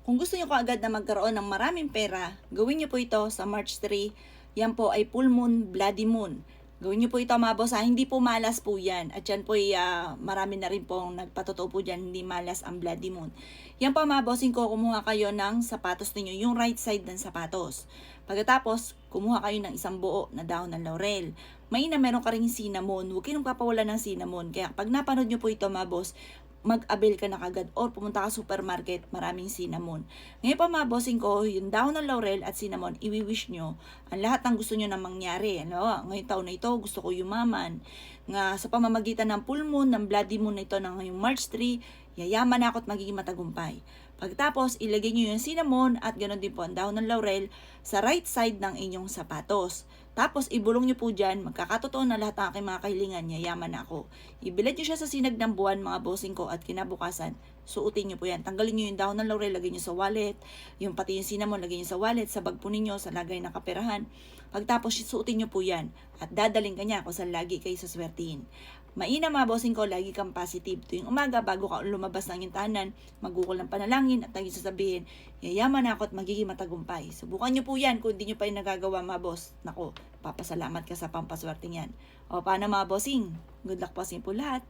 Kung gusto nyo kaagad na magkaroon ng maraming pera, gawin nyo po ito sa March 3. Yan po ay full moon, bloody moon. Gawin nyo po ito mga boss ha. Hindi po malas po yan. At yan po ay marami na rin pong nagpatotoo po dyan. Hindi malas ang bloody moon. Yan po mga bossing ko, kumuha kayo ng sapatos ninyo. Yung right side ng sapatos. Pagkatapos, kumuha kayo ng isang buo na dahon ng laurel. May na meron ka rin cinnamon. Huwag kayong papawala ng cinnamon. Kaya pag napanood nyo po ito mga boss, mag-avail ka na kagad or pumunta ka supermarket, maraming cinnamon. Ngayon pa mga bossing ko, yung dahon ng laurel at cinnamon, iwi-wish nyo ang lahat ng gusto nyo na mangyari. Ano, ngayong taon na ito, gusto ko yumaman. Nga sa pamamagitan ng full moon, ng bloody moon na ito ng ngayong March 3, yayaman ako at magiging matagumpay. Pagkatapos, ilagay nyo yung cinnamon at ganoon din po ang dahon ng laurel sa right side ng inyong sapatos. Tapos, ibulong nyo po dyan, magkakatotoo na lahat ng aking mga kahilingan, yayaman ako. Ibilad nyo siya sa sinag ng buwan, mga bossing ko, at kinabukasan, suotin nyo po yan. Tanggalin nyo yung dahon ng laurel, lagay nyo sa wallet, yung pati yung cinnamon, lagay nyo sa wallet, sa bag po ninyo, sa lagay ng kaperahan. Pagtapos, suotin nyo po yan, at dadaling ka niya kung saan lagi kayo saswertihin. Maina mga bossing ko, lagi kang positive. Tuwing umaga, bago ka lumabas ng iyong tahanan, magukol ng panalangin at lagi sasabihin, yayaman ako at magiging matagumpay. Subukan nyo po yan kung hindi nyo pa yung nagagawa mga boss. Nako, papasalamat ka sa pampaswerte yan. O paano mga bossing? Good luck po sa inyo po lahat.